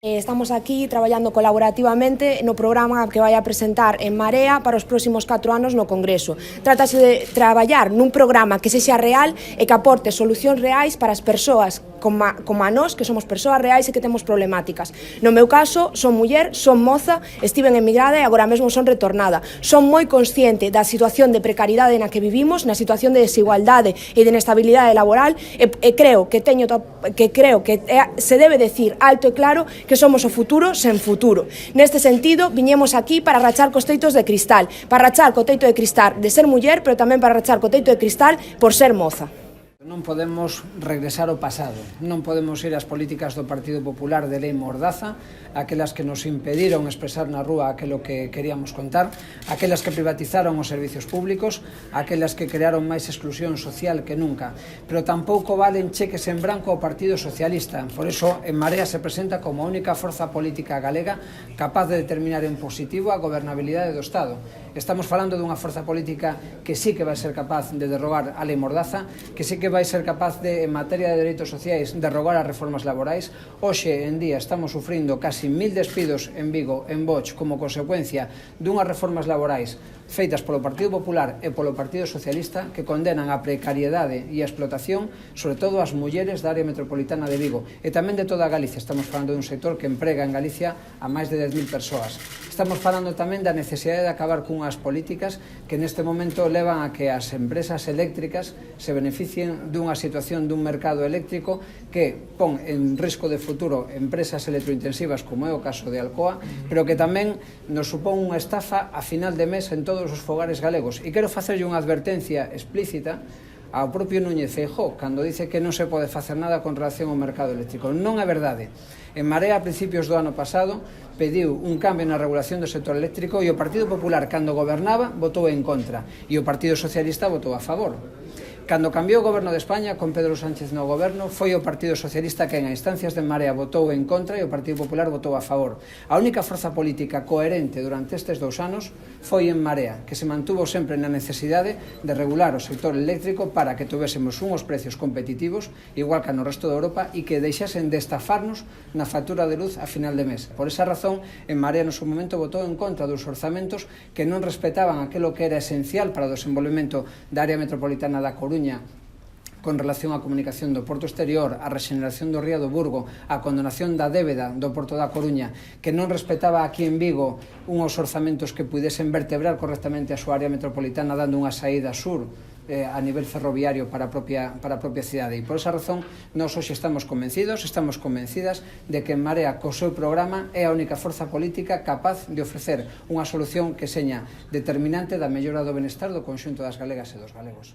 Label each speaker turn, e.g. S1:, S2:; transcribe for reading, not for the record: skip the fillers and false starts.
S1: Estamos aquí traballando colaborativamente no programa que vai a presentar En Marea para os próximos 4 anos no Congreso. Trátase de traballar nun programa que sexa real e que aporte solucións reais para as persoas como a nós, que somos persoas reais e que temos problemáticas. No meu caso, son muller, son moza, estiven emigrada e agora mesmo son retornada. Son moi consciente da situación de precariedade na que vivimos, na situación de desigualdade e de inestabilidade laboral e creo que se debe decir alto e claro que somos o futuro sen futuro. Neste sentido, viñemos aquí para rachar cos teitos de cristal, para rachar co teito de cristal de ser muller, pero tamén para rachar co teito de cristal por ser moza.
S2: Non podemos regresar ao pasado, non podemos ir ás políticas do Partido Popular de lei mordaza, aquelas que nos impediron expresar na rúa aquilo que queríamos contar, aquelas que privatizaron os servicios públicos, aquelas que crearon máis exclusión social que nunca, pero tampouco valen cheques en branco ao Partido Socialista. Por iso, En Marea se presenta como a única forza política galega capaz de determinar en positivo a gobernabilidade do Estado. Estamos falando dunha forza política que sí que vai ser capaz de derrogar a lei mordaza, que sí que vai ser capaz de, en materia de dereitos sociais, derrogar as reformas laborais. Hoxe en día estamos sufrindo casi 1000 despidos en Vigo, en Boch, como consecuencia dunhas reformas laborais feitas polo Partido Popular e polo Partido Socialista que condenan a precariedade e a explotación, sobre todo as mulleres da área metropolitana de Vigo e tamén de toda Galicia. Estamos falando dun sector que emprega en Galicia a máis de 10.000 persoas. Estamos falando tamén da necesidade de acabar cunhas políticas que neste momento levan a que as empresas eléctricas se beneficien dunha situación dun mercado eléctrico que pon en risco de futuro empresas electrointensivas como é o caso de Alcoa, pero que tamén nos supón unha estafa a final de mes en todos os fogares galegos. E quero facerlle unha advertencia explícita ao propio Núñez Feijóo cando dice que non se pode facer nada con relación ao mercado eléctrico. Non é verdade. En Marea, a principios do ano pasado, pediu un cambio na regulación do sector eléctrico e o Partido Popular, cando gobernaba, votou en contra e o Partido Socialista votou a favor. Cando cambiou o goberno de España, con Pedro Sánchez no goberno, foi o Partido Socialista que en instancias de Marea votou en contra e o Partido Popular votou a favor. A única forza política coherente durante estes 2 anos foi En Marea, que se mantuvo sempre na necesidade de regular o sector eléctrico para que tuvésemos unhos precios competitivos, igual que no resto de Europa, e que deixasen de estafarnos na factura de luz a final de mes. Por esa razón, En Marea no seu momento votou en contra dos orzamentos que non respetaban aquilo que era esencial para o desenvolvemento da área metropolitana da Coruña con relación á comunicación do Porto Exterior, a rexeneración do Ría do Burgo, a condonación da débeda do Porto da Coruña, que non respetaba aquí en Vigo unhos orzamentos que pudesen vertebrar correctamente a súa área metropolitana dando unha saída sur a nivel ferroviario para a propia cidade. E por esa razón, nós hoxe estamos convencidas de que En Marea, co seu programa, é a única forza política capaz de ofrecer unha solución que seña determinante da mellora do benestar do conxunto das galegas e dos galegos.